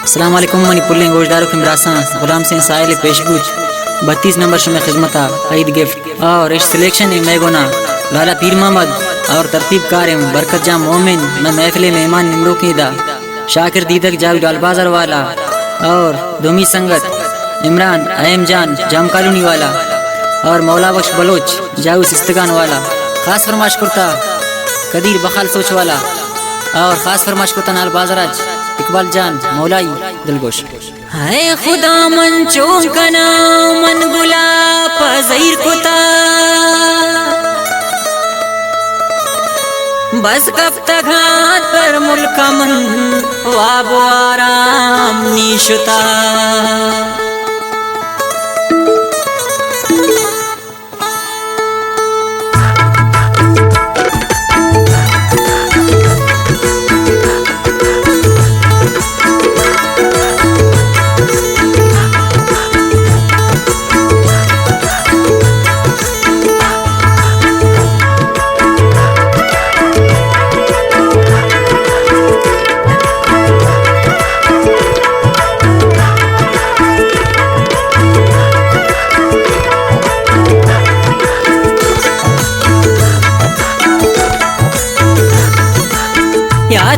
अस्सलाम वालेकुम money pulling गोशदारों की मरासान गुलाम सिंह साहिल पेशगुज 32 नंबर शुमे खिदमता ईद गिफ्ट और इस सिलेक्शन में गोना लाला पीर मोहम्मद और तरतीब कारिम बरकत जा मोमिन मैं महफिल मेहमान निंदो की दा शाकिर दीदक जाऊ डालबाजार वाला और दुमी संगत इमरान अहम जान जाम कॉलोनी वाला और मौला बख्श बलोच जाऊ सिस्तगान वाला खास फरमाश करता कदीर बखाल सोच वाला और खास फरमाश करता नाल बाजराज इकबाल जान मौलाई दिलगोश है खुदा मन चौकना मन गुलाब ज़हीर कुता बस कब तक हाथ पर मुल्क मन वाब आराम निशुता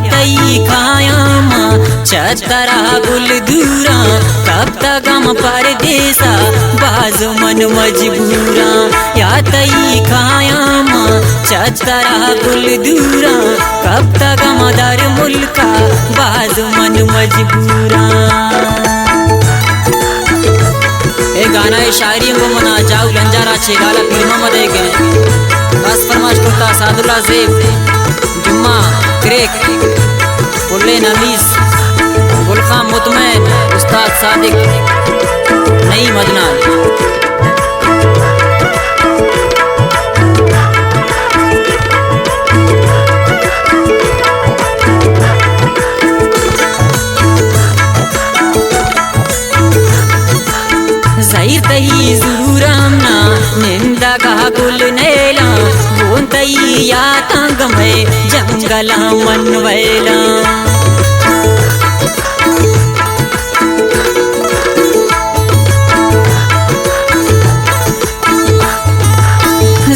तई खायामा चतरा गुल दूरा कब तक हम परदेसा बाज मन मजबूरा या तई खायामा चतरा गुल दूरा कब तक हम दर मुल्का बाज मन मजबूरा। ए गाना शायरी को मना जाऊ लंजारा छे लाला पीर मोहम्मद के बस फरमाश करता सादुल्ला ज़ेब जुम्मा क्रेक पुल्ले नमीस गुलखाम मुतमैन उस्ताद सादिक नई मदनाल ज़हीर तही ज़ूरामना निंदा का गुल नैला बोन तई या तंग में जंगला मन वैला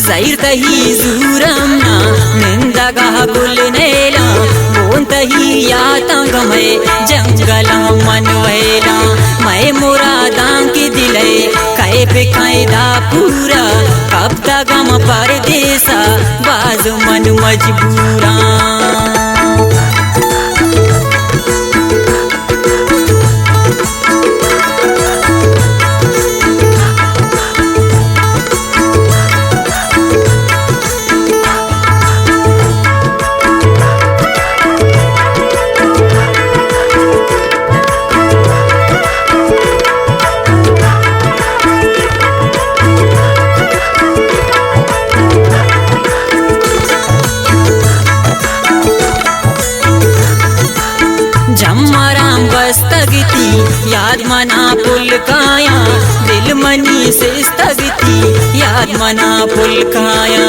ज़हीर तही ज़ूरामना निंदा का गुल नैला बोन तही या तंग में जंगला मन वैला मैं मुरादां की दिले कहे पे कायदा पूरा कब तक हम परदेसा बाज मन मजबूरा। जम्माराम बस्तगती याद मना पुल काया दिल मनी से स्थगती याद मना पुल काया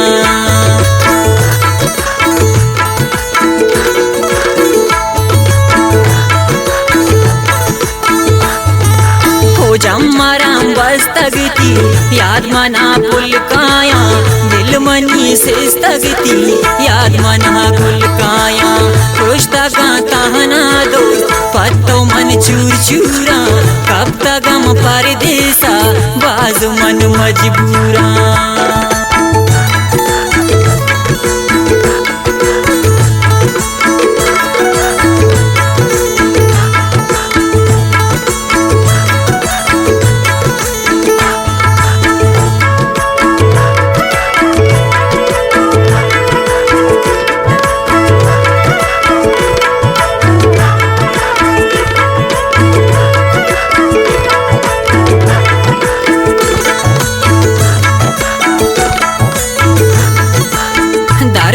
हो जम्माराम बस्तगती याद मना पुल काया दिल मनी से स्थगती याद मना पुल काया पुष्ता गाता हना दोस्त पत्तो मन चूर चूरा कब तक हम परदेसा बाज मन मजबूरा।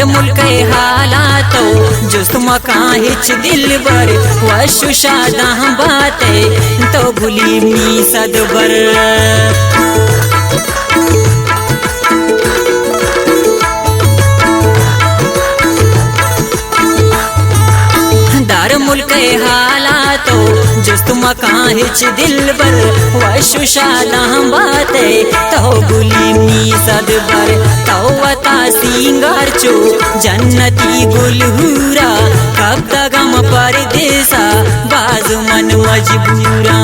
मुल्क हालातो जुस्त मकां हिच दिल बर वशु शादा बातें तो भूली मी सदबर दार मुल्क हालातो जुस्त तुम काहिच दिल बर वशु शाला बाते तो गुलिमी सदबर तो वता सिंगार चो जन्नती गुलहूरा कब तगम परदेसा बाज मन मजबूरा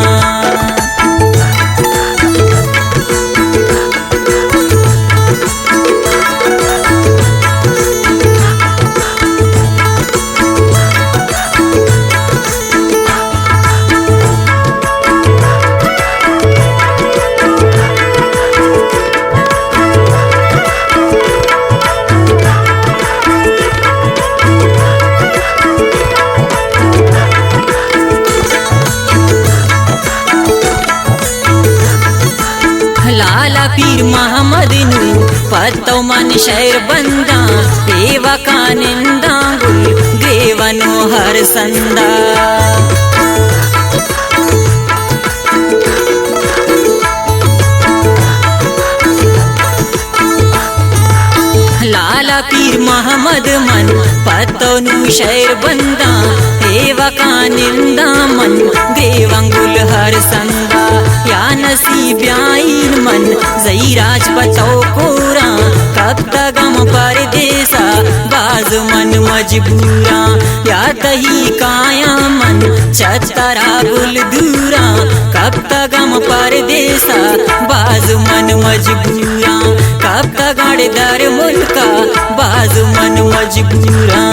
लाला पीर मोहम्मद नु पत्तो मन शहर बंदा एवा कानिंदा गुल ग्रेवनो हर संदा लाला पीर मोहम्मद मन पत्तो नु शहर बंदा एवा कानिंदा मन ग्रेवंगुल हर संदा या नसीब आइन मन जई राजपतो कोरा कब तगम परदेसा बाज मन मजबूरा या तही काया मन चतरा बुल दूरा कब तगम परदेसा बाज मन मजबूरा कब तगड़ दर मुल्का बाज मन मजबूरा।